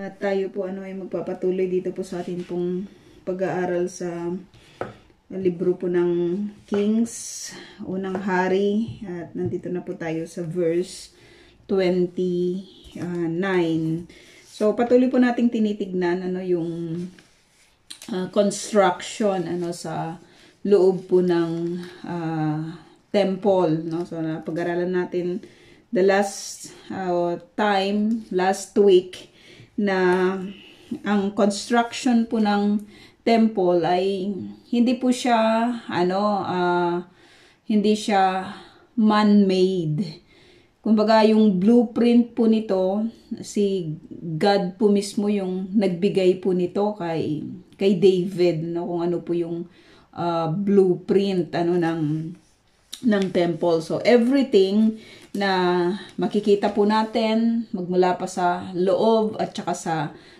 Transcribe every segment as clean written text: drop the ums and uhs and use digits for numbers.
At tayo po ay magpapatuloy dito po sa atin pong pag-aaral sa libro po ng Kings, unang hari, at nandito na po tayo sa verse 29. So patuloy po nating tinitignan yung construction sa loob po ng temple, no? So napag-aralan natin the last week na ang construction po ng temple ay hindi po siya hindi siya man-made. Kumbaga yung blueprint po nito, si God po mismo yung nagbigay po nito kay David, no, kung ano po yung blueprint ng temple. So everything na makikita po natin magmula pa sa loob at saka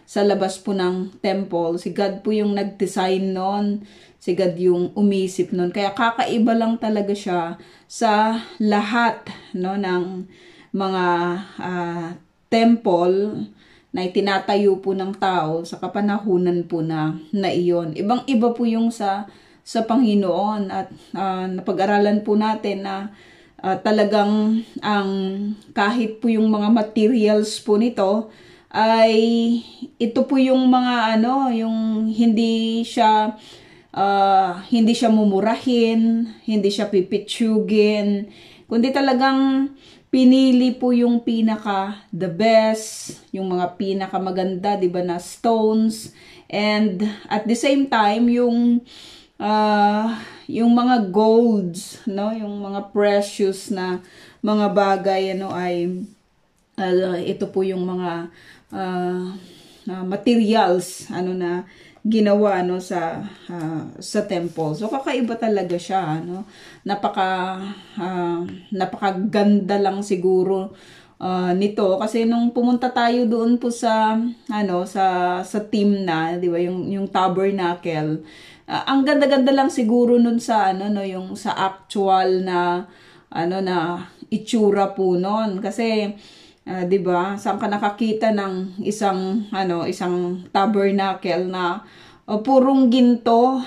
sa labas po ng temple, si God po yung nag-design nun, si God yung umisip nun. Kaya kakaiba lang talaga siya sa lahat, no, ng mga temple na itinatayo po ng tao sa kapanahunan po na iyon. Ibang-iba po yung sa Panginoon, at napag-aralan po natin na talagang kahit po yung mga materials po nito ay ito po yung mga yung hindi siya mumurahin, hindi siya pipitsugin, kundi talagang pinili po yung the best, yung mga maganda, 'di ba, na stones, and at the same time yung mga golds, no, yung mga precious na mga bagay ay ito po yung mga materials na ginawa sa temple. So kakaiba talaga siya, napakaganda lang siguro nito, kasi nung pumunta tayo doon po sa team na, 'di ba, yung tabernacle, ang ganda-ganda lang siguro nun sa yung sa actual na na itsura po nun, kasi 'di ba, saan ka nakakita ng isang tabernacle na purong ginto.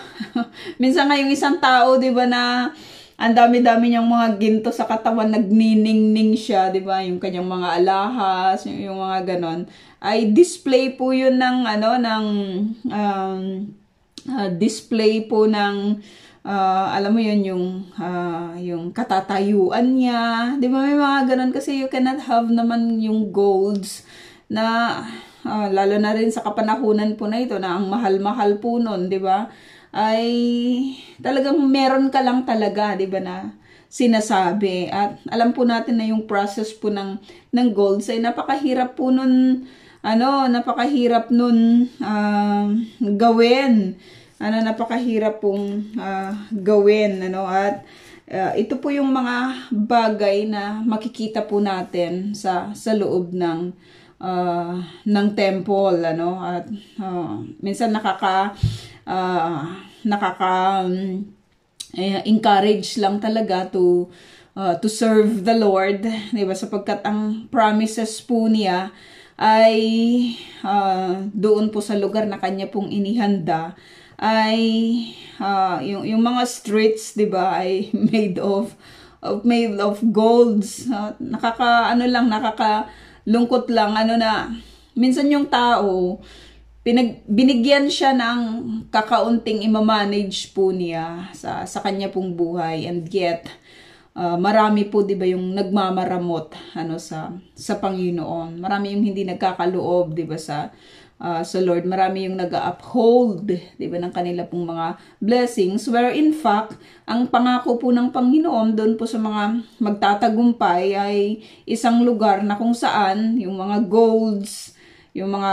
Minsan nga yung isang tao, 'di ba, na ang dami-dami niyang mga ginto sa katawan, nagniningning siya, 'di ba, yung kanyang mga alahas, yung mga ganon, ay display po yun ng display po ng alam mo yun, yung katatayuan niya, 'di ba, may mga ganon, kasi you cannot have naman yung golds na lalo na rin sa kapanahunan po na ito na ang mahal-mahal po nun, 'di ba, ay talagang meron ka lang talaga, 'di ba, na sinasabi. At alam po natin na yung process po ng golds ay napakahirap po nun, napakahirap nun gawin. Napakahirap pong gawin, at ito po yung mga bagay na makikita po natin sa loob ng temple, at minsan encourage lang talaga to serve the Lord, 'di ba, sapagkat ang promises po niya ay doon po sa lugar na kanya pong inihanda ay yung mga streets, 'di ba, ay made of golds. Nakakalungkot lang na minsan yung tao binigyan siya ng kakaunting imamanage po niya sa kanya pong buhay, and yet marami po, 'di ba, yung nagmamaramot sa Panginoon. Marami yung hindi nagkakaloob, 'di ba, sa Lord. Marami yung nag-uphold, 'di ba, ng kanila pong mga blessings, where in fact ang pangako po ng Panginoon doon po sa mga magtatagumpay ay isang lugar na kung saan yung mga golds, yung mga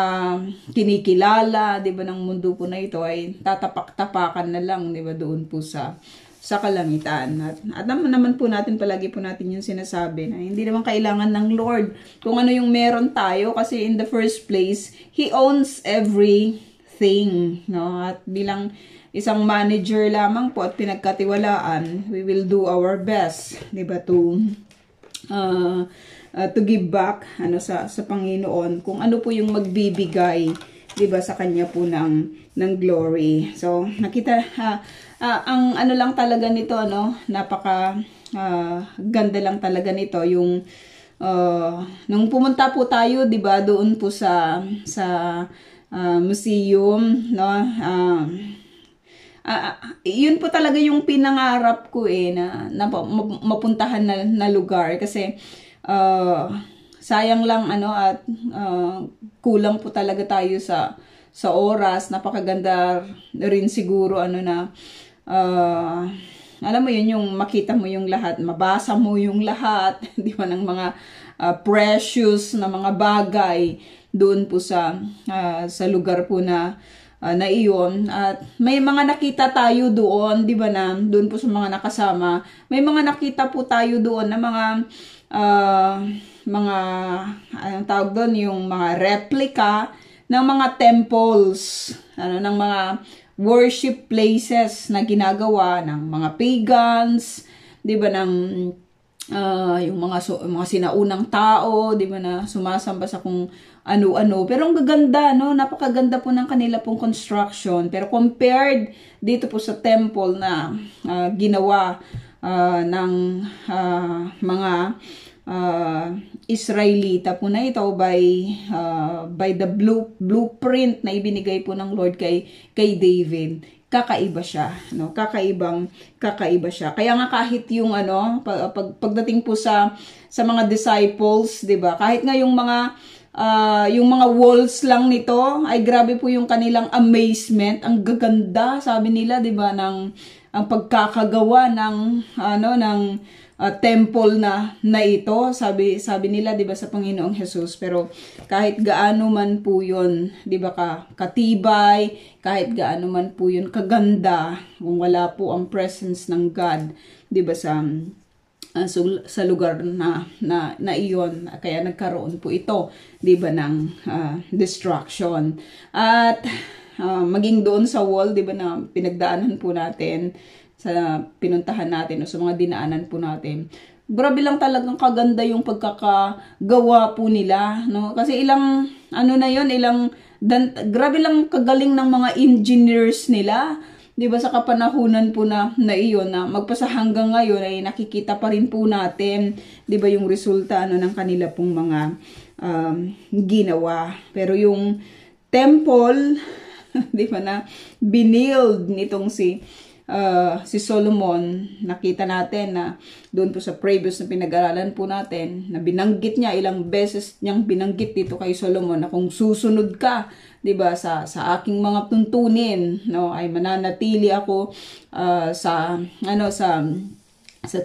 kinikilala, 'di ba, ng mundo po na ito ay tatapak-tapakan na lang, 'di ba, doon po sa kalangitan. At naman po natin, palagi po natin yung sinasabi na hindi naman kailangan ng Lord kung ano yung meron tayo, kasi in the first place, He owns everything, no? At bilang isang manager lamang po at pinagkatiwalaan, we will do our best, 'di ba, to to give back sa Panginoon, kung ano po yung magbibigay, 'di ba, sa kanya po ng glory. So nakita ang ano lang talaga nito, napaka ganda lang talaga nito yung nung pumunta po tayo, 'di ba, doon po sa museum, yun po talaga yung pinangarap ko na mapuntahan na lugar, kasi sayang lang at kulang po talaga tayo sa oras. Napakaganda rin siguro alam mo yun, yung makita mo yung lahat, mabasa mo yung lahat, di ba, ng mga precious na mga bagay doon po sa lugar po na iyon. At may mga nakita tayo doon, di ba, na doon po sa mga nakasama, may mga nakita po tayo doon na anong tawag doon, yung mga replica ng mga temples, ng mga worship places na ginagawa ng mga pagans, 'di ba, ng yung mga sinaunang tao, 'di ba, na sumasamba sa kung ano-ano. Pero ang gaganda, napakaganda po ng kanila pong construction. Pero compared dito po sa temple na ginawa ng mga Israelita po na ito by the blueprint na ibinigay po ng Lord kay David. Kakaiba siya, kakaiba siya. Kaya nga kahit yung pagdating po sa mga disciples, 'di ba? Kahit nga yung mga walls lang nito, ay grabe po yung kanilang amazement. Ang gaganda, sabi nila, 'di ba, ang pagkakagawa ng temple na ito, sabi nila, 'di ba, sa Panginoong Hesus. Pero kahit gaano man po 'yon, 'di ba, katibay, kahit gaano man po 'yon kaganda, kung wala po ang presence ng God, 'di ba, sa lugar na iyon, kaya nagkaroon po ito, 'di ba, ng destruction. At maging doon sa wall, 'di ba, na pinagdaanan po natin, sa pinuntahan natin o sa mga dinaanan po natin, grabe lang talagang kaganda yung pagkakagawa po nila, kasi grabe lang kagaling ng mga engineers nila, 'di ba, sa kapanahunan po na iyon, na magpasa hanggang ngayon ay nakikita pa rin po natin, 'di ba, yung resulta ng kanila pong mga ginawa. Pero yung temple, 'di ba, na binild nitong si Solomon, nakita natin na doon po sa previous na pinag-aralan po natin, na binanggit niya, ilang beses niyang binanggit dito kay Solomon, na kung susunod ka, 'di ba, sa aking mga tuntunin, ay mananatili ako sa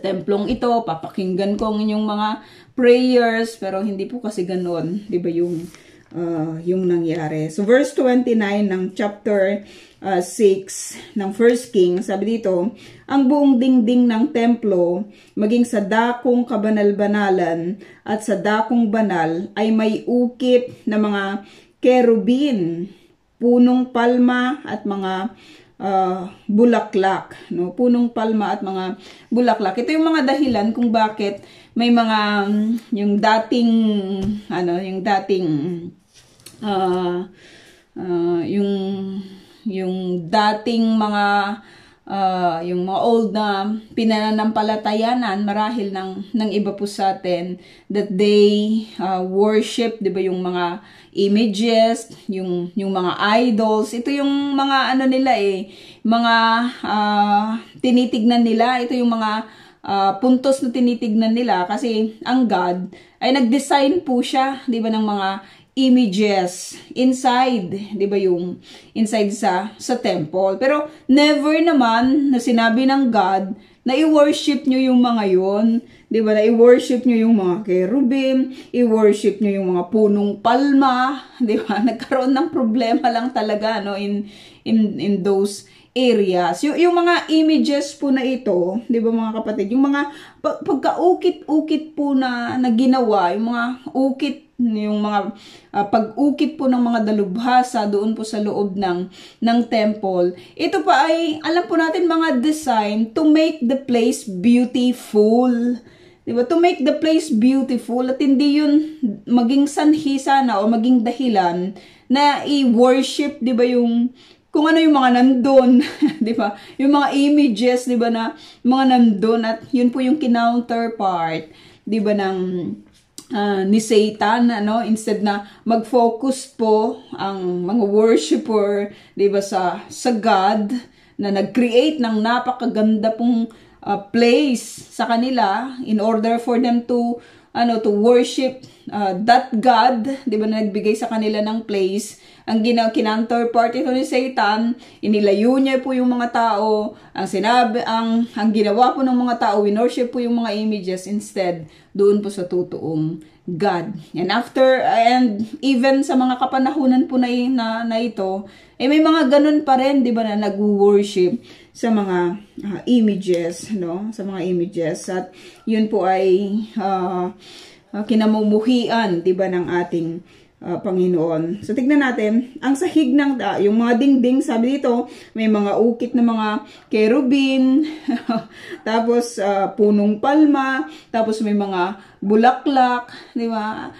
templong ito, papakinggan ko ang inyong mga prayers. Pero hindi po kasi ganoon, 'di ba, yung nangyari. So verse 29 ng chapter 6 ng 1 King, sabi dito, ang buong dingding ng templo, maging sa dakong kabanal-banalan at sa dakong banal, ay may ukit na mga kerubin, punong palma at mga bulaklak, punong palma at mga bulaklak. Ito yung mga dahilan kung bakit may mga yung dating yung mga old na pinananampalatayanan, marahil ng iba po sa atin, that they worship, 'di ba, yung mga images, yung mga idols. Ito yung mga nila mga tinitignan nila. Ito yung mga puntos na tinitignan nila, kasi ang God ay nag-design po siya, 'di ba, ng mga images inside, 'di ba, yung inside sa temple. Pero never naman na sinabi ng God na i-worship nyo yung mga yon, 'di ba, na i-worship nyo yung mga kerubim, i-worship nyo yung mga punong palma, 'di ba? Nagkaroon ng problema lang talaga in those areas. Yung mga images po na ito, 'di ba, mga kapatid, yung mga pagkaukit-ukit po na ginawa, yung mga ukit, yung mga pag-ukit po ng mga dalubhasa doon po sa loob ng temple. Ito pa ay, alam po natin, mga design to make the place beautiful. 'di ba? To make the place beautiful, at hindi yun maging sanhi sana o maging dahilan na i-worship, 'di ba, yung kung ano yung mga nandun, 'di ba? Yung mga images, 'di ba, na mga nandun, at yun po yung counterpart, 'di ba, ng ni Satan, ano, instead na mag-focus po ang mga worshiper, 'di ba, sa God na nag-create ng napakaganda pong place sa kanila in order for them to worship that God, 'di ba, na nagbigay sa kanila ng place. Ang counterpart ito ni Satan, inilayo niya po yung mga tao, ang ginawa po ng mga tao, winorship po yung mga images instead doon po sa totoong God. And even sa mga kapanahunan po na ito, may mga ganun pa rin, 'di ba, na nag-worship sa mga images, no? Sa mga images, at yun po ay kinamumuhian, 'di ba, ng ating Panginoon. So tignan natin, ang sahig ng yung mga dingding, sabi dito, may mga ukit na mga kerubin, tapos punong palma, tapos may mga bulaklak, di ba?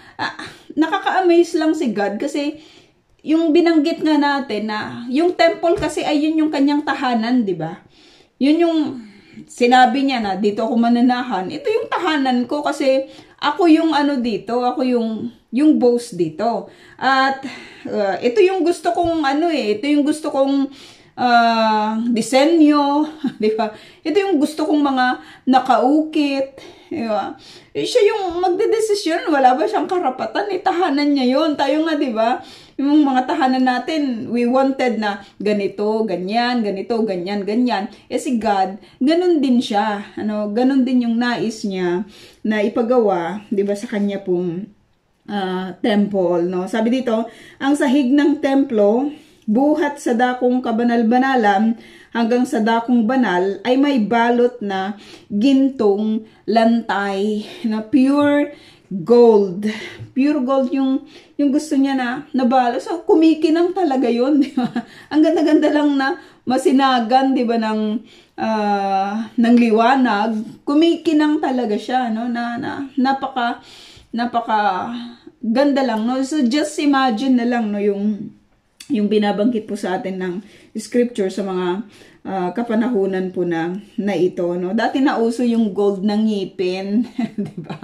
Nakaka-amaze lang si God kasi yung binanggit nga natin na yung temple kasi ay yun yung kanyang tahanan, di ba? Yun yung sinabi niya na dito ako mananahan. Ito yung tahanan ko kasi ako yung dito, ako yung boss dito. At ito yung gusto kong ito yung gusto kong disenyo, di ba? Ito yung gusto kong mga nakaukit, di ba? Siya yung magdedesisyon, wala ba siyang karapatan? Tahanan niya yun. Tayo nga, di ba? Yung mga tahanan natin, we wanted na ganito, ganyan, ganito, ganyan, ganyan. Si God, ganun din siya. Ganun din yung nais niya na ipagawa, 'di ba, sa kanya pong temple, no? Sabi dito, ang sahig ng templo, buhat sa dakong kabanal-banalan hanggang sa dakong banal ay may balot na gintong lantay na pure gold. Pure gold yung gusto niya na nabalo. So, kumikinang talaga yun, di ba? Ang ganda-ganda lang na masinagan, di ba, ng liwanag. Kumikinang talaga siya, no? Napaka ganda lang, no? So, just imagine na lang, no, yung binabangkit po sa atin ng scripture sa mga kapanahunan po na ito, no? Dati nauso yung gold ng ngipin, di ba?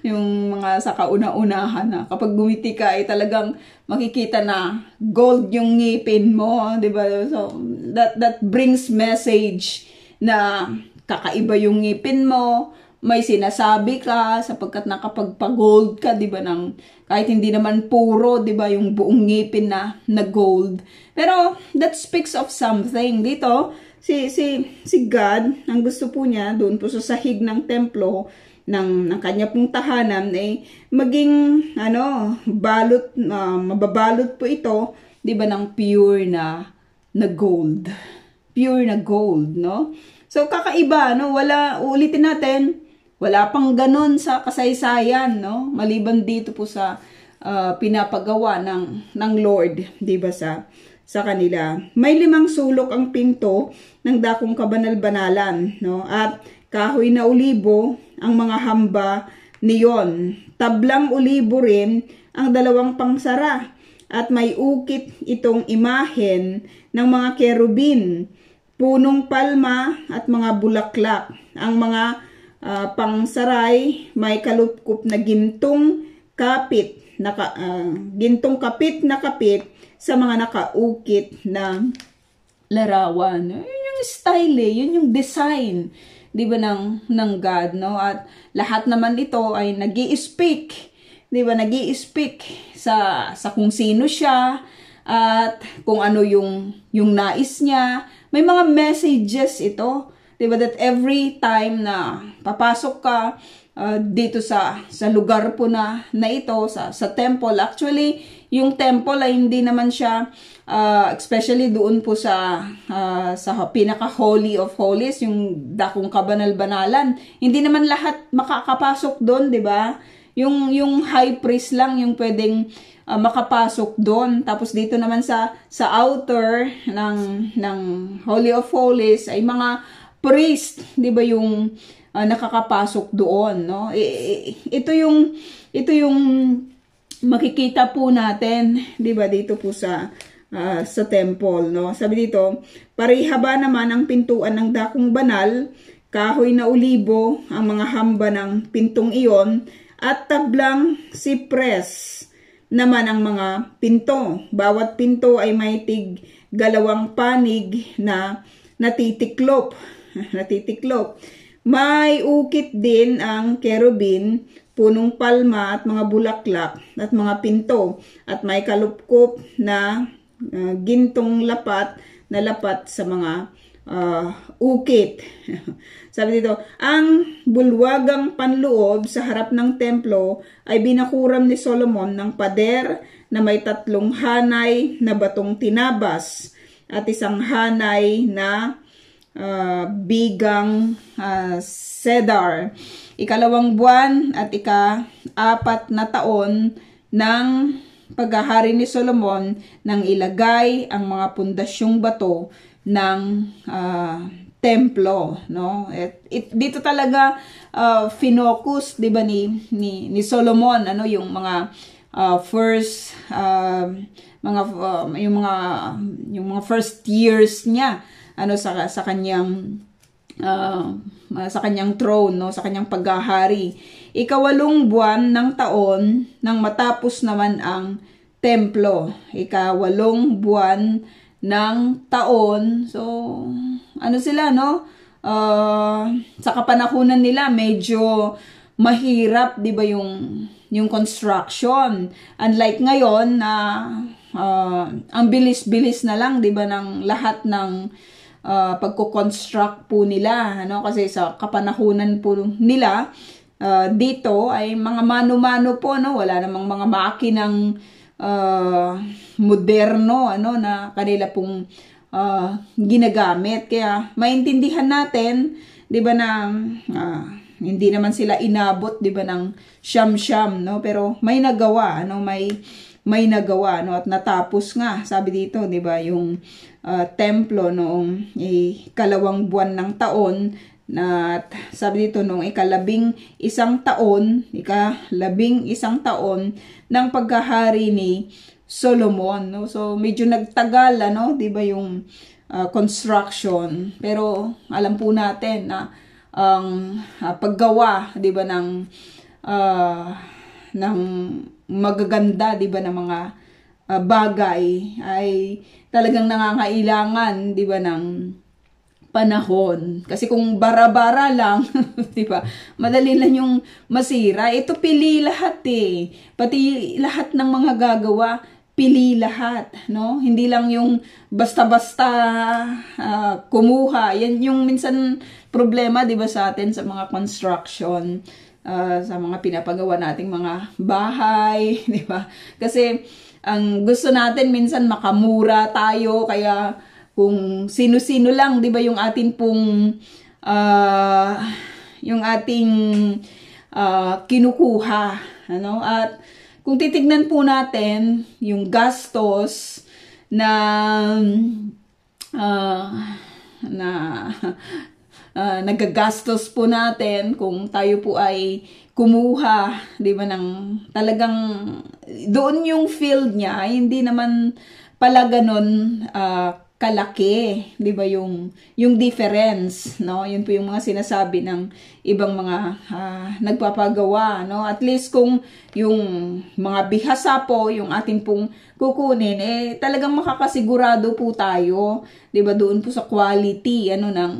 Yung mga sa kauna-unahan na kapag gumiti ka ay talagang makikita na gold yung ngipin mo, di ba? So that brings message na kakaiba yung ngipin mo, may sinasabi ka sapagkat nakapagpa-gold ka, 'di ba, ng kahit hindi naman puro, 'di ba, yung buong ngipin na gold. Pero that speaks of something. Dito si God, ang gusto po niya doon po sa sahig ng templo ng kanya pong tahanan ay maging balot, mababalot po ito, 'di ba, ng pure na gold. Pure na gold, no? So kakaiba, no? Ulitin natin, wala pang ganon sa kasaysayan, no? Maliban dito po sa pinapagawa ng Lord, 'di ba, sa kanila. May 5 sulok ang pinto ng dakong kabanal-banalan, no? At kahoy na olibo ang mga hamba niyon. Tablang olibo rin ang 2 pangsara. At may ukit itong imahen ng mga kerubin, punong palma at mga bulaklak. Ang mga pangsaray may kalupkup na gintong kapit na kapit sa mga nakaukit na larawan. Yun yung style, yun yung design, 'di ba, ng God, no? At lahat naman ito ay nag-i-speak, 'di ba? Nag-i-speak sa kung sino siya at kung ano yung nais niya. May mga messages ito, 'di ba, that every time na papasok ka dito sa lugar po na ito, sa temple. Actually, yung temple ay hindi naman siya especially doon po sa pinaka holy of holies, yung dakong kabanal-banalan. Hindi naman lahat makakapasok doon, 'di ba? Yung high priest lang yung pwedeng makapasok doon. Tapos dito naman sa outer ng Holy of Holies ay mga priest, 'di ba, yung nakakapasok doon, no? Ito yung makikita po natin, 'di ba, dito po sa temple, no? Sabi dito, parihaba naman ang pintuan ng dakong banal, kahoy na olibo ang mga hamba ng pintong iyon, at tablang sipres naman ang mga pinto. Bawat pinto ay may tig 2 panig na natitiklop. May ukit din ang kerubin, punong palma at mga bulaklak at mga pinto, at may kalupkop na gintong lapat sa mga ukit. Sabi dito, ang bulwagang panloob sa harap ng templo ay binakuram ni Solomon ng pader na may 3 hanay na batong tinabas at 1 hanay na bigang cedar. 2 buwan at 4 na taon ng paghahari ni Solomon nang ilagay ang mga pundasyong bato ng templo, no? Dito talaga finocus, 'di ba, ni Solomon, ano, yung mga yung mga first years niya, ano, sa kanyang throne, no, sa kanyang paghahari. 8 buwan ng taon nang matapos naman ang templo. 8 buwan ng taon. So, ano sila, no? Sa kapanahunan nila, medyo mahirap, 'di ba, yung construction. Unlike ngayon na ang bilis-bilis na lang, 'di ba, ng lahat ng pagko-construct po nila, ano, kasi sa kapanahunan po nila, dito ay mga mano-mano po, no? Wala namang mga makinang moderno, ano, na kanila pong ginagamit. Kaya maintindihan natin, 'di ba, na hindi naman sila inabot, 'di ba, ng siyam-siyam, no? Pero may nagawa, ano, may nagawa, no? At natapos nga, sabi dito, 'di ba, yung templo noong 2 buwan ng taon, at sabi dito noong 11 taon, 11 taon ng paghahari ni Solomon, no? So medyo nagtagal, ano, 'di ba, yung construction. Pero alam po natin na ang paggawa, 'di ba, ng magaganda, 'di ba, ng mga bagay ay talagang nangangailangan, 'di ba, ng panahon. Kasi kung bara-bara lang, 'di ba, madali lang yung masira. Ito pili lahat eh. Pati lahat ng mga gagawa, pili lahat, no? Hindi lang yung basta-basta kumuha. Yan yung minsan problema, 'di ba, sa atin sa mga construction, sa mga pinapagawa nating mga bahay, 'di ba? Kasi ang gusto natin minsan makamura tayo, kaya kung sino-sino lang, 'di ba, yung ating pong kinukuha, ano? At kung titignan po natin yung gastos na nagagastos po natin kung tayo po ay kumuha, 'di ba, ng talagang doon yung field niya, hindi naman pala ganun kalaki, 'di ba, yung difference, no? Yun po yung mga sinasabi ng ibang mga nagpapagawa, no? At least kung yung mga bihasa po yung ating pong kukunin, talagang makakasigurado po tayo, 'di ba, doon po sa quality, ano, ng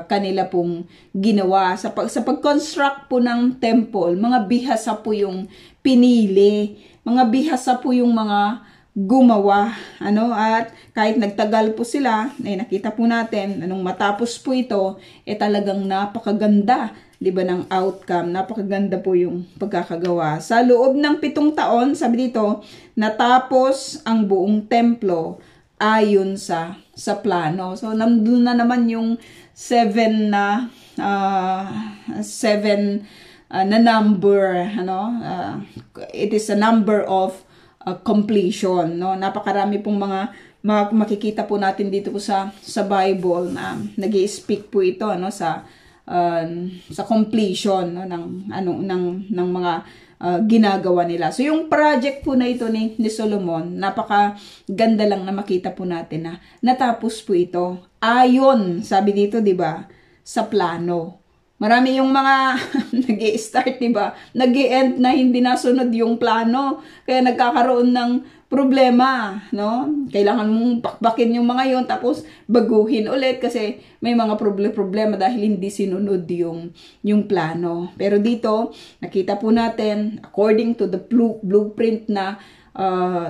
kanila pong ginawa sa pag-construct po ng temple. Mga bihasa po yung pinili, mga bihasa po yung mga gumawa, ano, at kahit nagtagal po sila, nakita po natin, anong matapos po ito, talagang napakaganda, 'di ba, ng outcome. Napakaganda po yung pagkakagawa. Sa loob ng 7 taon, sabi dito, natapos ang buong templo ayon sa plano. So, nandun na naman yung 7 na number, ano, it is a number of completion, no? Napakarami pong mga makikita po natin dito po sa Bible na nag-i-speak po ito, ano, sa sa completion, no, ng mga ginagawa nila. So yung project po na ito ni Solomon, napaka ganda lang na makita po natin na natapos po ito ayon, sabi dito, 'di ba, sa plano. Marami yung mga nag-i-start, 'di ba? Nag-i-end na hindi nasunod yung plano. Kaya nagkakaroon ng problema, no? Kailangan mong pakbakin yung mga yon, tapos baguhin ulit kasi may mga problema dahil hindi sinunod yung plano. Pero dito, nakita po natin, according to the blueprint na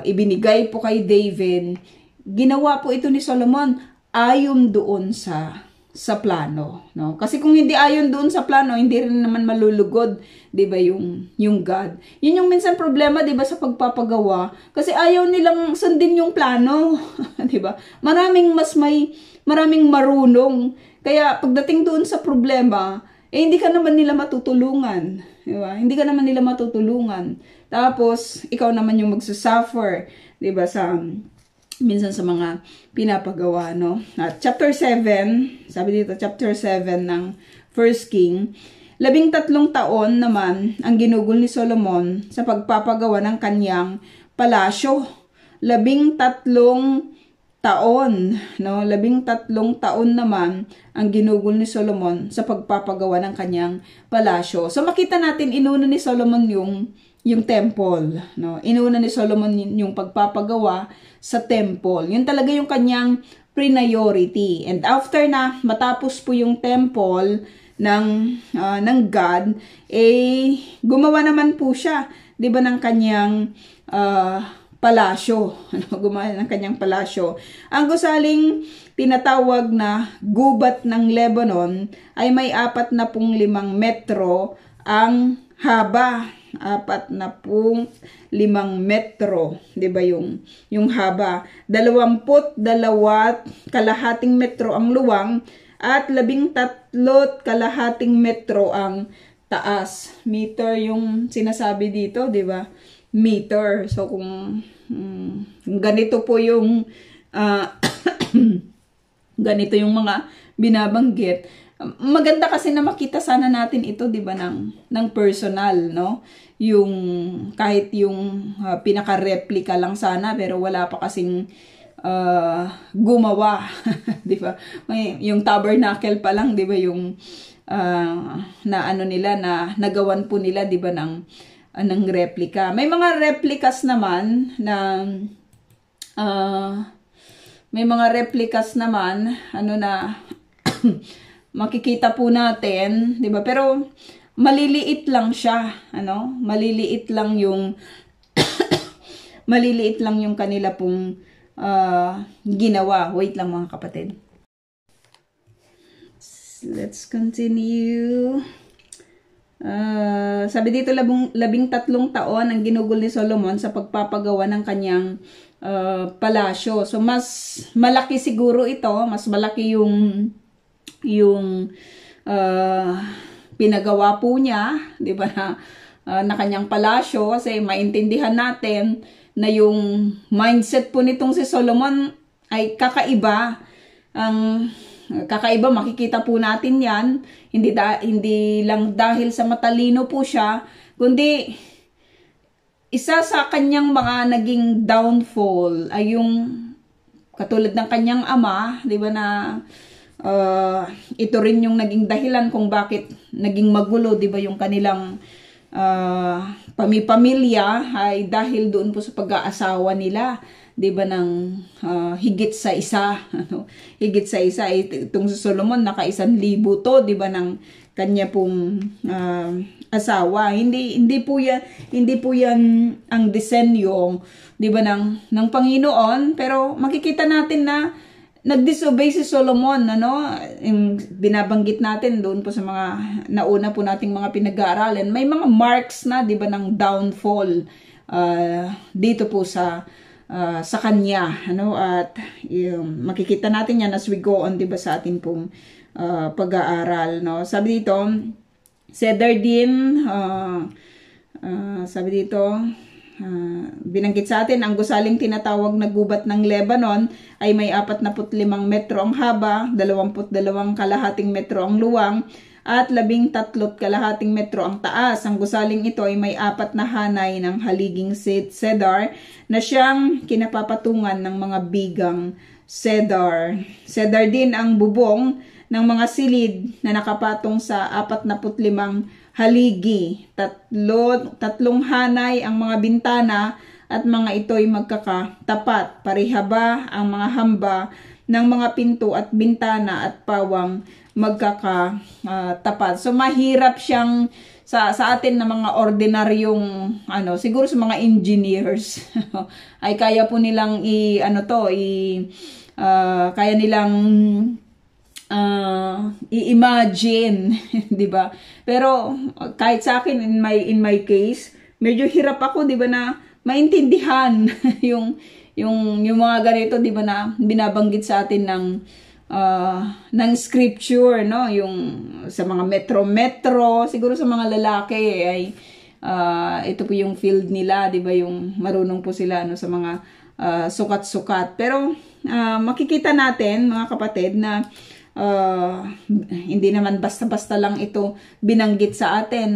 ibinigay po kay David, ginawa po ito ni Solomon ayon doon sa plano, no? Kasi kung hindi ayon doon sa plano, hindi rin naman malulugod, 'di ba, yung God. Yun yung minsan problema, 'di ba, sa pagpapagawa, kasi ayaw nilang sundin yung plano, 'di ba? Maraming marunong. Kaya pagdating doon sa problema, hindi ka naman nila matutulungan, 'di ba? Hindi ka naman nila matutulungan. Tapos ikaw naman yung magsusuffer, 'di ba, minsan sa mga pinapagawa, no? At chapter 7, sabi dito, chapter 7 ng 1 King, 13 taon naman ang ginugol ni Solomon sa pagpapagawa ng kanyang palasyo. 13 taon, no? 13 taon naman ang ginugol ni Solomon sa pagpapagawa ng kanyang palasyo. So makita natin, inuna ni Solomon yung temple, no? Inuna ni Solomon yung pagpapagawa sa temple. Yun talaga yung kanyang priority. And after na matapos po yung temple ng God, gumawa naman po siya, 'di ba, ng kanyang palasyo. Gumawa ng kanyang palasyo. Ang gusaling tinatawag na gubat ng Lebanon ay may 45 metro ang haba. 45 metro, 'di ba, yung haba. 22 kalahating metro ang luwang at 13 kalahating metro ang taas. Meter yung sinasabi dito, 'di ba? Meter. So kung ganito po yung ganito yung mga binabanggit, maganda kasi na makita sana natin ito, 'di ba, ng personal, no? Yung kahit yung pinaka-replica lang sana, pero wala pa kasing gumawa, 'di ba? Yung tabernacle pa lang, 'di ba, yung na ano nila, na nagawan po nila, 'di ba, ng replica. May mga replicas naman na may mga replicas naman na makikita po natin, 'di ba? Pero maliliit lang siya, maliliit lang yung maliliit lang yung kanila pong ginawa. Wait lang mga kapatid. Let's continue. Sabi dito, 13 taon ang ginugol ni Solomon sa pagpapagawa ng kanyang palasyo. So mas malaki siguro ito, mas malaki yung pinagawa po niya, 'di ba, na kanyang palasyo, kasi maintindihan natin na yung mindset po nitong si Solomon ay kakaiba. Kakaiba, makikita po natin 'yan, hindi lang dahil sa matalino po siya, kundi isa sa kanyang mga naging downfall ay yung katulad ng kanyang ama, 'di ba, na ito rin yung naging dahilan kung bakit naging magulo, 'di ba, yung kanilang pamilya, ay dahil doon po sa pag-aasawa nila, 'di ba, ng higit sa isa, higit sa isa. Itong si Solomon, naka 1,000 to, 'di ba, ng kanya pong asawa. Hindi po yan ang disenyo, 'di ba, ng Panginoon, pero makikita natin na nag-disobey si Solomon, binabanggit natin doon po sa mga nauna po nating mga pinag-aaralan. May mga marks na, 'di ba, ng downfall dito po sa kanya, at makikita natin yan as we go on, 'di ba, sa atin pong pag-aaral, no? Sabi dito, Sedardin, sabi dito, binanggit sa atin, ang gusaling tinatawag na gubat ng Lebanon ay may 45 metro ang haba, 22 kalahating metro ang luwang, at 13.5 metro ang taas. Ang gusaling ito ay may 4 na hanay ng haliging cedar na siyang kinapapatungan ng mga bigang cedar. Cedar din ang bubong ng mga silid na nakapatong sa 45 haligi. Tatlong hanay ang mga bintana at mga ito'y magkakatapat. Parihaba ang mga hamba ng mga pinto at bintana at pawang magkakatapat. So mahirap siyang sa atin na mga ordinaryong siguro sa mga engineers ay kaya po nilang kaya nilang i-imagine, 'di ba? Pero kahit sa akin in my case, medyo hirap ako, 'di ba, na maintindihan yung mga ganito, 'di ba, na binabanggit sa atin ng scripture, no? Yung sa mga metro, siguro sa mga lalaki ay ito po yung field nila, 'di ba, yung marunong po sila sa mga sukat-sukat. Pero makikita natin, mga kapatid, na hindi naman basta-basta lang ito binanggit sa atin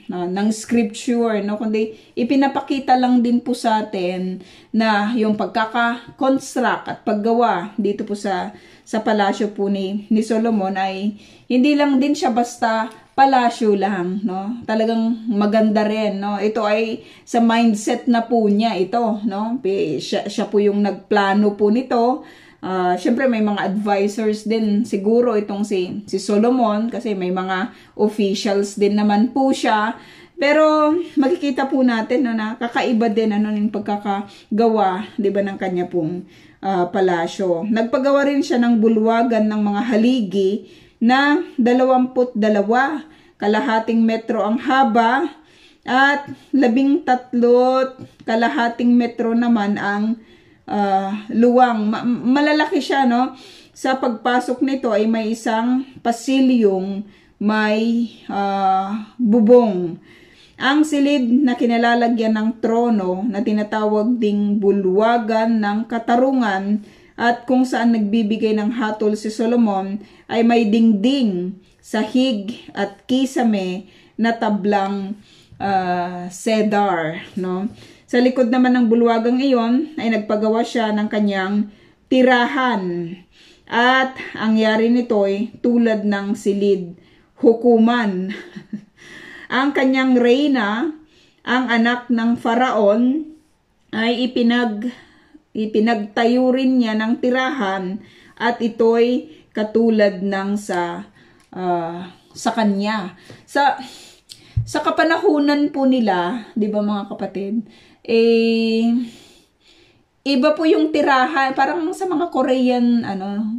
ng scripture, no? Kundi ipinapakita lang din po sa atin na yung pagkaka-construct at paggawa dito po sa palasyo po ni Solomon ay hindi lang din siya basta palasyo lang, no? Talagang maganda rin, no? Ito ay sa mindset na po niya ito, no? Siya po yung nagplano po nito. Syempre may mga advisors din siguro itong si Solomon, kasi may mga officials din naman po siya. Pero makikita po natin, no, na kakaiba din yung pagkakagawa, 'di ba, ng kanya pong palasyo. Nagpagawa rin siya ng bulwagan ng mga haligi na 22 metro ang haba at 13.5 metro naman ang luwang. Malalaki siya, no? Sa pagpasok nito ay may isang pasilyong may bubong. Ang silid na kinalalagyan ng trono na tinatawag ding bulwagan ng katarungan at kung saan nagbibigay ng hatol si Solomon ay may dingding, sahig at kisame na tablang cedar, no? Sa likod naman ng bulwagang iyon ay nagpagawa siya ng kanyang tirahan. At ang yari nito ay tulad ng silid hukuman. Ang kanyang reyna, ang anak ng Faraon, ay ipinagtayo rin niya ng tirahan at ito'y katulad ng sa kanya. Sa kapanahunan po nila, 'di ba, mga kapatid? Iba po yung tirahan, parang sa mga Korean,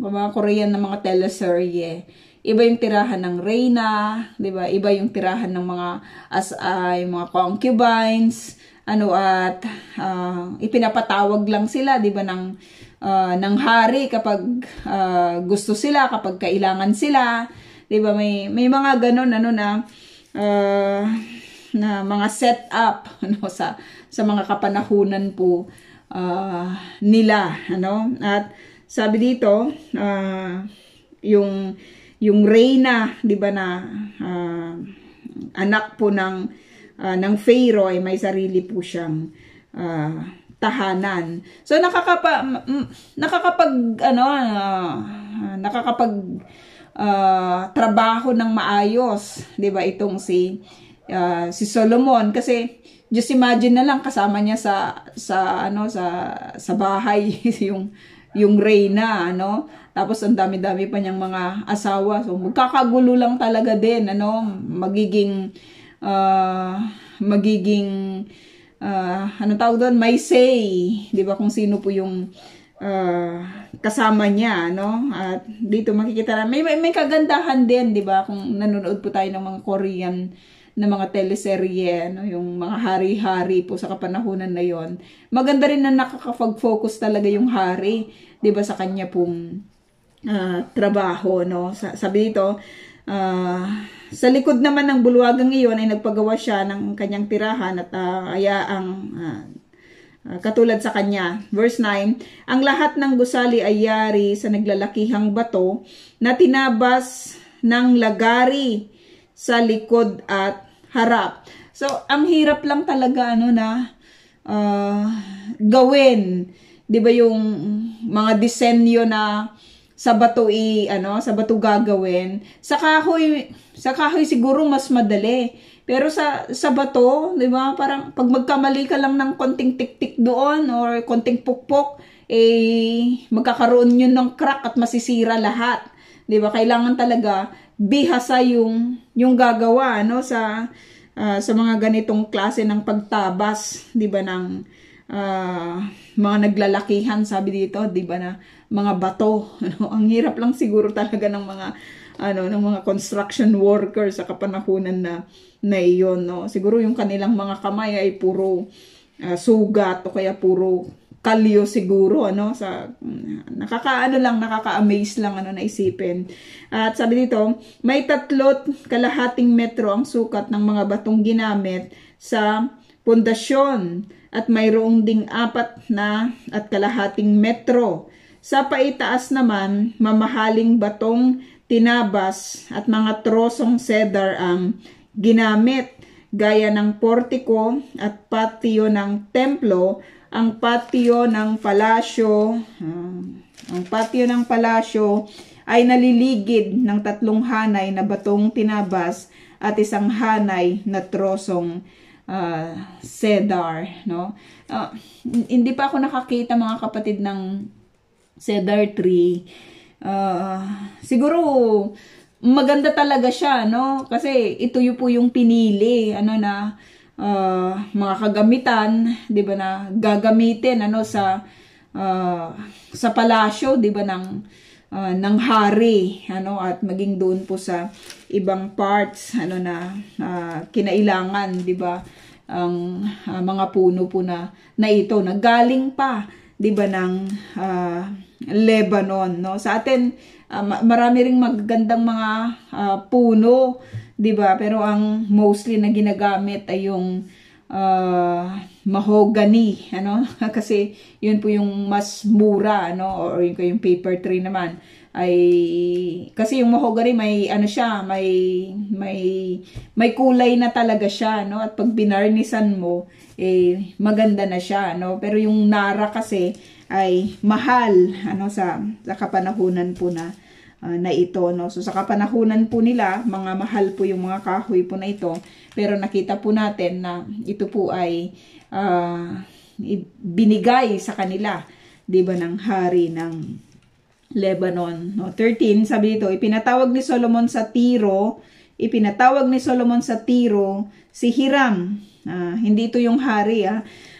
mga Korean na mga teleserye. Iba yung tirahan ng reyna, 'di ba? Iba yung tirahan ng mga yung mga concubines, at ipinapatawag lang sila, 'di ba, ng hari kapag gusto sila, kapag kailangan sila, 'di ba? May mga ganon na mga setup sa mga kapanahunan po nila, at sabi dito yung reyna, 'di ba, na anak po ng Pharaoh ay may sarili po siyang tahanan. So nakakapag trabaho ng maayos, 'di ba, itong si Solomon, kasi just imagine na lang kasama niya sa bahay yung reyna, tapos ang dami-dami pa niyang mga asawa. So magkakagulo lang talaga din, tawag doon, may say, 'di ba, kung sino po yung kasama niya, At dito makikita na may kagandahan din, 'di ba, kung nanonood po tayo ng mga Korean na mga teleserye, yung mga hari-hari po sa kapanahunan na yon. Maganda rin na nakakapag-focus talaga yung hari, 'di ba, sa kanya pong trabaho, Sabi dito, sa likod naman ng bulwagang iyon ay nagpagawa siya ng kanyang tirahan at katulad sa kanya. Verse 9, ang lahat ng gusali ay yari sa naglalakihang bato na tinabas ng lagari sa likod at harap. So, ang hirap lang talaga gawin. 'Di ba yung mga disenyo na sa bato sa bato gagawin. Sa kahoy siguro mas madali. Pero sa bato, 'di ba? Parang pag magkamali ka lang ng konting tik-tik doon or konting pukpok, magkakaroon yun ng crack at masisira lahat. 'Di ba? Kailangan talaga bihasa yung gagawa sa mga ganitong klase ng pagtabas, 'di ba, ng mga naglalakihan, sabi dito, 'di ba, na mga bato. Ang hirap lang siguro talaga ng mga construction workers sa kapanahunan na iyon, no. Siguro yung kanilang mga kamay ay puro sugat o kaya puro kalyo siguro, sa nakaka-amaze lang naisipin. At sabi dito, may 3.5 metro ang sukat ng mga batong ginamit sa pundasyon at mayroong ding 4.5 metro. Sa paitaas naman, mamahaling batong tinabas at mga trosong cedar ang ginamit, gaya ng portiko at patio ng templo. Ang patio ng palasyo ay naliligid ng 3 hanay na batong tinabas at 1 hanay na trosong cedar, no? Hindi pa ako nakakita, mga kapatid, ng cedar tree. Siguro maganda talaga siya, no? Kasi ito po yung pinili mga kagamitan, 'di ba, na gagamitin sa palasyo, 'di ba, ng hari, at maging doon po sa ibang parts na kinailangan, 'di ba, ang mga puno po na ito nagaling pa, 'di ba, ng Lebanon, no? Sa atin marami ring magagandang mga puno, 'di ba? Pero ang mostly na ginagamit ay yung mahogany, kasi yun po yung mas mura, or yung paper tree naman ay kasi yung mahogany may may kulay na talaga siya, at pag binarnisan mo maganda na siya, pero yung Nara kasi ay mahal sa kapanahunan po na ito, no. So sa kapanahunan po nila, mga mahal po yung mga kahoy po na ito, pero nakita po natin na ito po ay binigay sa kanila, 'di ba, ng hari ng Lebanon, no. 13, sabi dito, ipinatawag ni Solomon sa Tiro si Hiram. Hindi ito yung hari,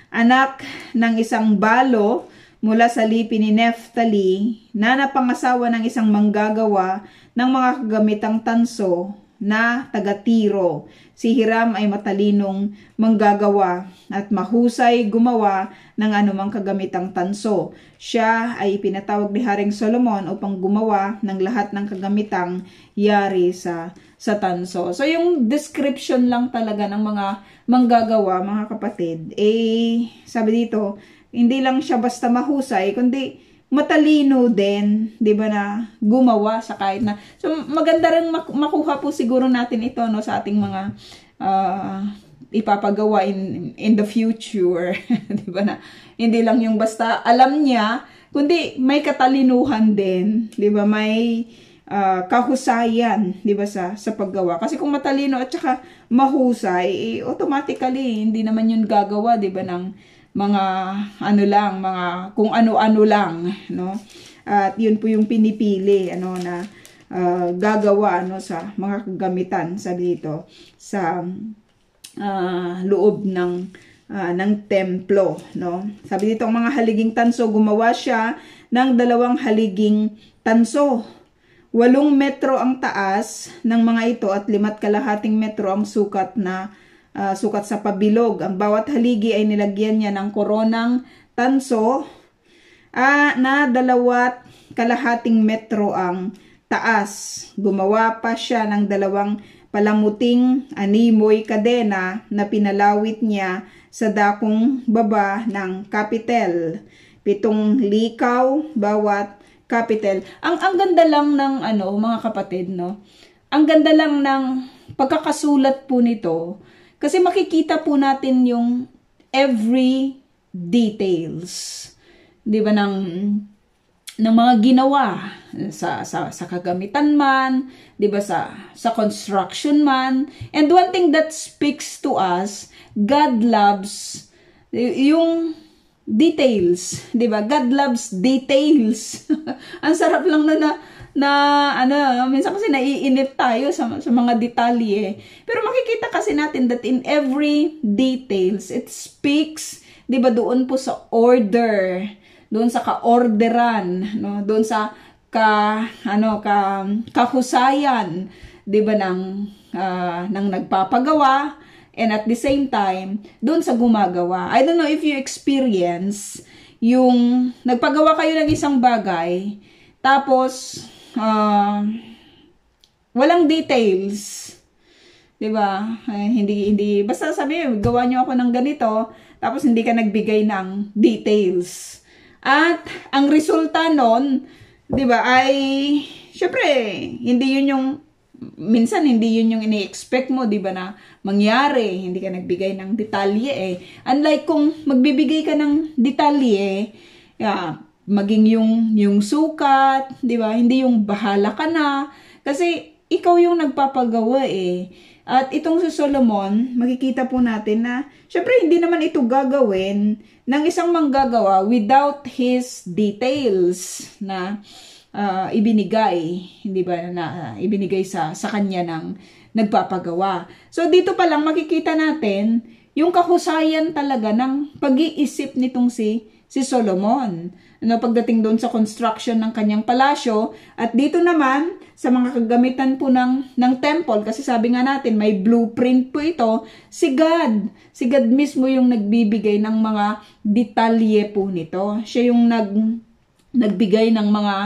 anak ng isang balo mula sa lipi ni Neftali, na napangasawa ng isang manggagawa ng mga kagamitang tanso na taga-Tiro. Si Hiram ay matalinong manggagawa at mahusay gumawa ng anumang kagamitang tanso. Siya ay ipinatawag ni Haring Solomon upang gumawa ng lahat ng kagamitang yari sa tanso. So yung description lang talaga ng mga manggagawa, mga kapatid, sabi dito, hindi lang siya basta mahusay, kundi matalino din, 'di ba, na gumawa sa kahit na. So maganda rin makuha po siguro natin ito, no, sa ating mga ipapagawa in the future, 'di ba, na hindi lang yung basta alam niya, kundi may katalinuhan din, 'di ba, may kahusayan, 'di ba, sa paggawa. Kasi kung matalino at saka mahusay, automatically hindi naman yun gagawa, 'di ba, ng mga mga kung ano-ano lang, no? At yun po yung pinipili na gagawa sa mga kagamitan, sabi dito, sa loob ng templo, no? Sabi dito, ang mga haliging tanso, gumawa siya ng 2 haliging tanso. 8 metro ang taas ng mga ito at 5.5 metro ang sukat sa pabilog. Ang bawat haligi ay nilagyan niya ng koronang tanso na 2.5 metro ang taas. Gumawa pa siya ng 2 palamuting animoy kadena na pinalawit niya sa dakong baba ng kapitel. 7 likaw bawat kapitel. Ang ganda lang ng mga kapatid, no? ang ganda lang ng pagkakasulat po nito kasi makikita po natin yung every details, 'di ba, ng mga ginawa sa kagamitan man, 'di ba, sa construction man. And one thing that speaks to us, God loves yung details, 'di ba? God loves details. Ang sarap lang na ano, minsan kasi naiinip tayo sa mga detalye. Pero makikita kasi natin that in every details, it speaks, 'di ba, doon po sa order, doon sa kaorderan, no? Doon sa kahusayan, 'di ba, ng nagpapagawa, and at the same time doon sa gumagawa. I don't know if you experience yung nagpagawa kayo ng isang bagay tapos walang details, 'di ba? Hindi basta sabi, gawa niyo ako ng ganito, tapos hindi ka nagbigay ng details. At ang resulta nun, 'di ba, ay syempre minsan hindi yun yung ini-expect mo, 'di ba, na mangyari. Hindi ka nagbigay ng detalye Unlike kung magbibigay ka ng detalye, maging yung sukat, 'di ba? Hindi yung bahala ka na kasi ikaw yung nagpapagawa At itong si Solomon, makikita po natin na syempre hindi naman ito gagawin ng isang manggagawa without his details na ibinigay, hindi ba, na ibinigay sa kanya ng nagpapagawa. So dito pa lang makikita natin yung kahusayan talaga ng pag-iisip nitong si Solomon. Pagdating doon sa construction ng kanyang palasyo, at dito naman sa mga kagamitan po ng temple, kasi sabi nga natin may blueprint po ito, si God mismo yung nagbibigay ng mga detalye po nito. Siya yung nagbigay ng mga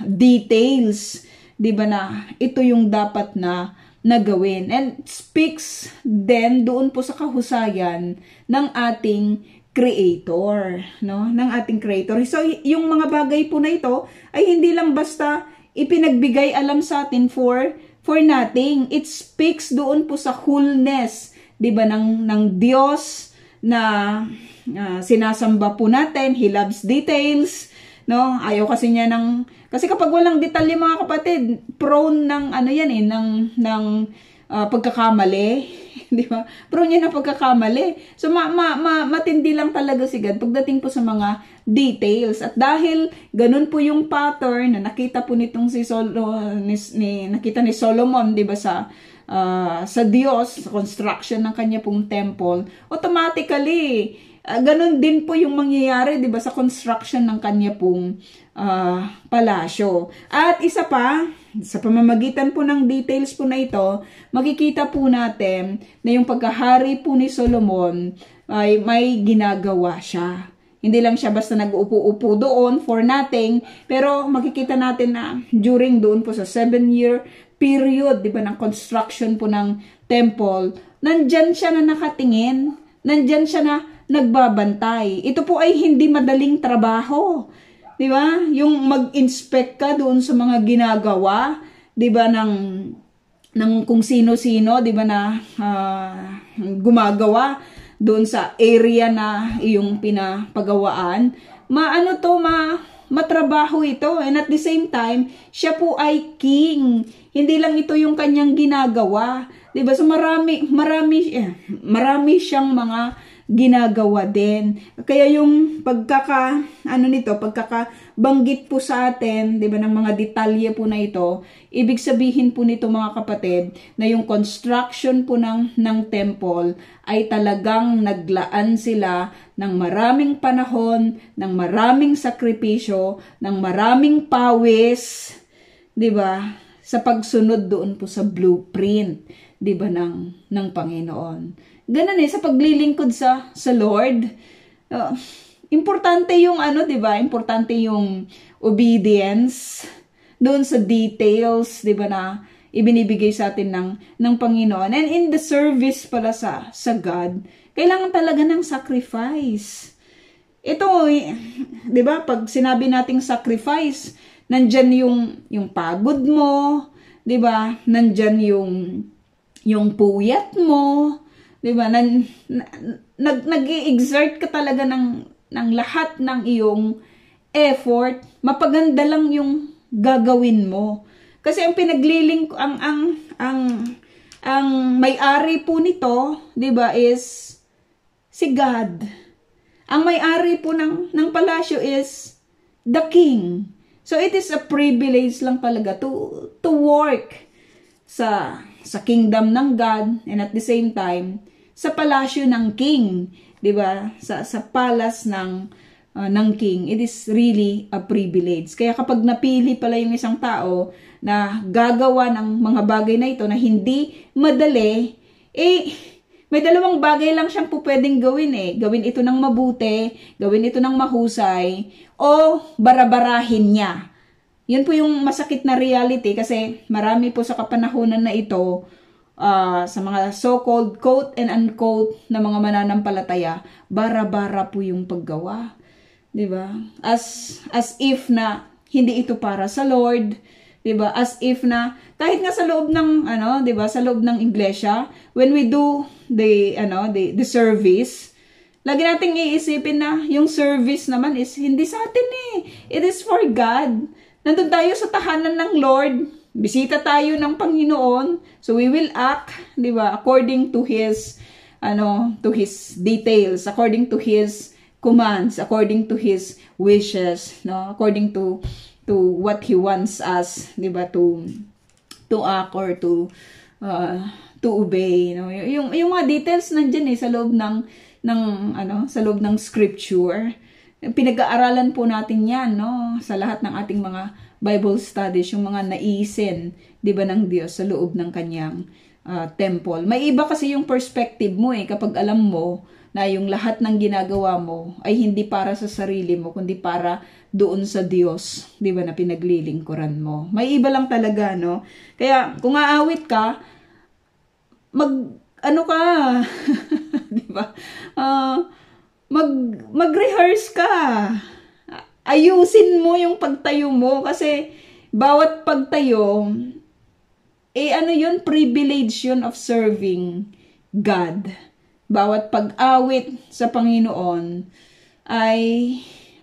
details, 'di ba, na ito yung dapat na gawin, and speaks then doon po sa kahusayan ng ating creator, no? Ng ating creator. So yung mga bagay po na ito ay hindi lang basta ipinagbigay alam sa atin for nothing. It speaks doon po sa wholeness, 'di ba, ng Diyos na sinasamba po natin. He loves details, no? Ayaw kasi niya kasi kapag walang detalye, mga kapatid, prone ng ng pagkakamali, di ba? Prone niya ng pagkakamali. So matindi lang talaga si God pagdating po sa mga details. At dahil ganun po yung pattern na nakita po nitong nakita ni Solomon, di ba, sa Diyos, sa construction ng kanya pong temple, automatically ganun din po yung mangyayari, 'di ba, sa construction ng kanya pong palasyo. At isa pa, sa pamamagitan po ng details po na ito, makikita po natin na yung pagkahari po ni Solomon ay may ginagawa siya. Hindi lang siya basta nag-upo-upo doon for nothing, pero makikita natin na during doon po sa 7-year period, 'di ba, ng construction po ng temple, nandyan siya na nakatingin, nandyan siya na nagbabantay. Ito po ay hindi madaling trabaho, 'di ba? Yung mag-inspect ka doon sa mga ginagawa, 'di ba, ng kung sino-sino, 'di ba, na gumagawa doon sa area na iyong pinapagawaan. Matrabaho ito, and at the same time, siya po ay king. Hindi lang ito yung kanyang ginagawa, 'di ba? So marami siyang mga ginagawa din. Kaya yung pagkakabanggit po sa atin, 'di ba, ng mga detalye po na ito, ibig sabihin po nito, mga kapatid, na yung construction po ng temple ay talagang naglaan sila ng maraming panahon, ng maraming sakripisyo, ng maraming pawis, 'di ba, sa pagsunod doon po sa blueprint, 'di ba, ng Panginoon. Ganun sa paglilingkod sa Lord. Importante yung 'di ba? Importante yung obedience doon sa details, 'di ba, na ibinibigay sa atin ng Panginoon. And in the service pala sa God, kailangan talaga ng sacrifice. Ito, 'di ba? Pag sinabi nating sacrifice, nandyan yung pagod mo, 'di ba? Nandyan yung puyat mo, 'di ba? Nag-exert ka talaga ng lahat ng iyong effort, mapaganda lang yung gagawin mo. Kasi ang ang may-ari po nito, 'di ba, is si God. Ang may-ari po ng palasyo is the king. So it is a privilege lang talaga to work sa kingdom ng God, and at the same time sa palasyo ng king, 'di ba? Sa palace ng king. It is really a privilege. Kaya kapag napili pala yung isang tao na gagawa ng mga bagay na ito na hindi madali, may dalawang bagay lang siyang pwedeng gawin eh. Gawin ito ng mabuti, gawin ito ng mahusay, o barabarahin niya. Yun po yung masakit na reality kasi marami po sa kapanahunan na ito, sa mga so-called quote and unquote na mga mananampalataya, bara-bara po yung paggawa. 'Di ba? As if na hindi ito para sa Lord, 'di ba? As if na kahit nga sa loob ng 'di ba, sa loob ng iglesia, when we do the service, lagi nating iisipin na yung service naman is hindi sa atin eh. It is for God. Nandun tayo sa tahanan ng Lord. Bisita tayo ng Panginoon. So we will act, 'di ba, according to his details, according to his commands, according to his wishes, no, according to what he wants us, 'di ba, to act or to obey, no. Yung mga details nandiyan sa loob sa loob ng scripture. Pinag-aaralan po natin 'yan, no, sa lahat ng ating mga Bible studies, yung mga naisin, 'di ba, ng Diyos sa loob ng kanyang temple. May iba kasi yung perspective mo kapag alam mo na yung lahat ng ginagawa mo ay hindi para sa sarili mo, kundi para doon sa Diyos, 'di ba, na pinaglilingkuran mo. May iba lang talaga, no? Kaya kung aawit ka, di ba? Mag-rehearse ka. Ayusin mo yung pagtayo mo kasi bawat pagtayo yun, privilege yun of serving God. Bawat pag-awit sa Panginoon ay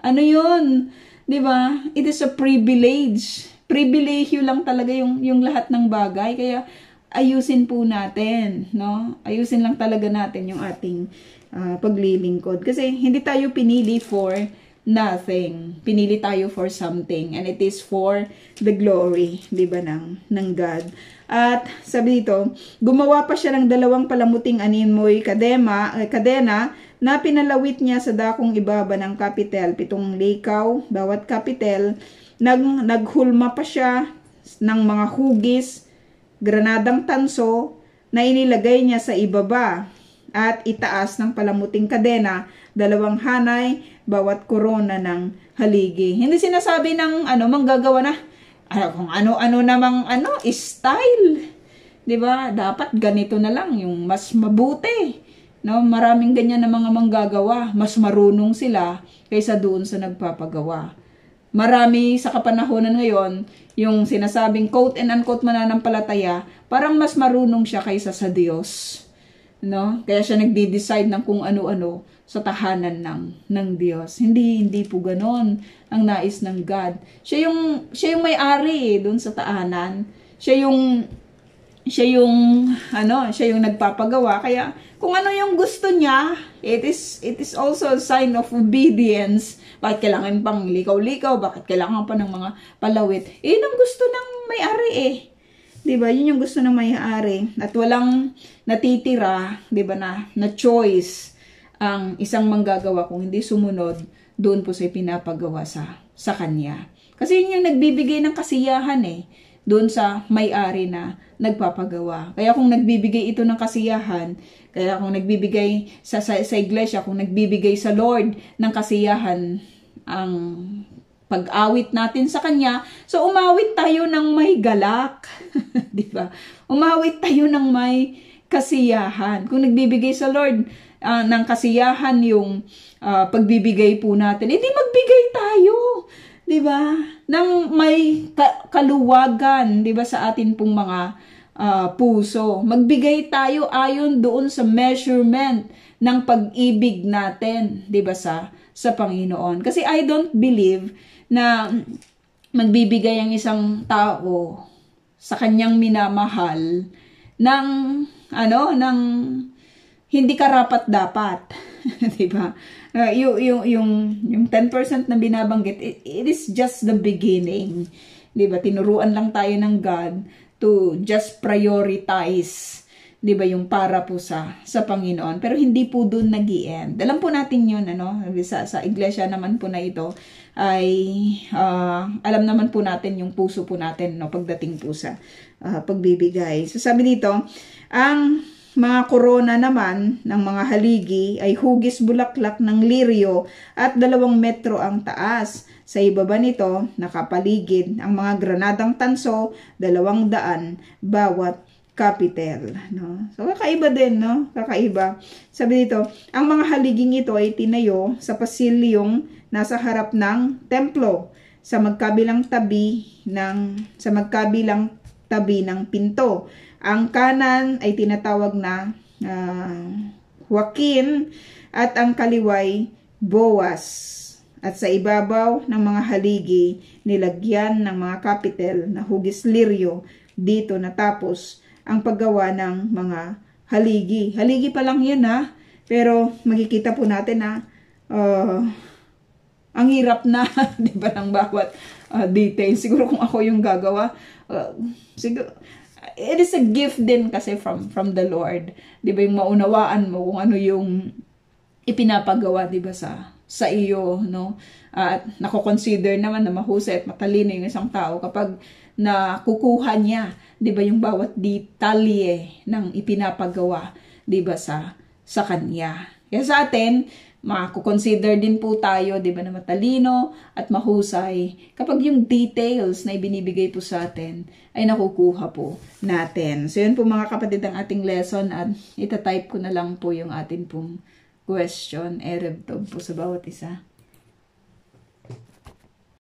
yun, 'di ba? It is a privilege. Pribilehiyo lang talaga yung lahat ng bagay. Kaya ayusin po natin, no? Ayusin lang talaga natin yung ating paglilingkod kasi hindi tayo pinili for nothing. Pinili tayo for something, and it is for the glory, 'di ba, ng God. At sabi dito, gumawa pa siya ng 2 palamuting animoy kadena na pinalawit niya sa dakong ibaba ng kapitel, 7 likaw bawat kapitel. Naghulma pa siya ng mga hugis, granadang tanso na inilagay niya sa ibaba at itaas ng palamuting kadena, 2 hanay bawat korona ng haligi. Hindi sinasabi ng manggagawa na kung ano-ano namang style. 'Di ba? Dapat ganito na lang, yung mas mabuti. No, maraming ganyan na mga manggagawa, mas marunong sila kaysa doon sa nagpapagawa. Marami sa kapanahonan ngayon, yung sinasabing quote and unquote mananampalataya, parang mas marunong siya kaysa sa Diyos. No? Kaya siya nagde-decide ng kung ano-ano sa tahanan ng Diyos. Hindi po ganoon ang nais ng God. Siya yung may-ari doon sa tahanan. Siya yung nagpapagawa. Kaya kung ano yung gusto niya, it is also a sign of obedience. Bakit kailangan pang likaw-likaw? Bakit kailangan pa ng mga palawit? Yun ang gusto ng may-ari Diba? Yun yung gusto ng may-ari. At walang natitira, diba, na choice ang isang manggagawa kung hindi sumunod doon po sa pinapagawa sa kanya. Kasi yun yung nagbibigay ng kasiyahan doon sa may-ari na nagpapagawa. Kaya kung nagbibigay ito ng kasiyahan, kaya kung nagbibigay sa iglesia, kung nagbibigay sa Lord ng kasiyahan ang pag-awit natin sa Kanya, so umawit tayo ng may galak. Diba? Umawit tayo ng may kasiyahan. Kung nagbibigay sa Lord ng kasiyahan yung pagbibigay po natin, hindi magbigay tayo. 'di ba? Nang may kaluwagan, 'di ba, sa atin pong mga puso. Magbigay tayo ayon doon sa measurement ng pag-ibig natin, 'di ba, sa Panginoon. Kasi I don't believe na magbibigay ang isang tao sa kanyang minamahal ng ng hindi karapat-dapat, 'di ba? Yung 10% na binabanggit, it is just the beginning. 'Di ba? Tinuruan lang tayo ng God to just prioritize, 'di ba, yung para po sa Panginoon. Pero hindi po doon nag-i-end. Alam po natin 'yun, sa iglesia naman po na ito ay alam naman po natin yung puso po natin, pagdating po sa pagbibigay. So sabi dito, ang mga korona naman ng mga haligi ay hugis bulaklak ng liryo at 2 metro ang taas. Sa ibaba nito, nakapaligid ang mga granadang tanso, 200 bawat kapitel. No? So, kakaiba din, no? Kakaiba. Sabi dito, ang mga haliging ito ay tinayo sa pasilyong nasa harap ng templo sa magkabilang tabi ng pinto. Ang kanan ay tinatawag na Joaquin at ang kaliway Boaz. At sa ibabaw ng mga haligi, nilagyan ng mga kapitel na hugis liryo. Dito natapos ang paggawa ng mga haligi. Haligi pa lang yan, pero makikita po natin na ang hirap na, di ba, ng bawat detail. Siguro kung ako yung gagawa, siguro it is a gift din kasi from the Lord. 'Di ba, yung maunawaan mo kung ano yung ipinapagawa, 'di ba, sa iyo, no? At nako-consider naman na mahusay at matalino yung isang tao kapag nakukuha niya, 'di ba, yung bawat detalye ng ipinapagawa, 'di ba, sa kanya. Kaya sa atin, mako-consider din po tayo, 'di ba, na matalino at mahusay kapag yung details na ibinibigay po sa atin ay nakukuha po natin. So yun po mga kapatid ang ating lesson, at itatype ko na lang po yung atin pong question. Erev tov po sa bawat isa.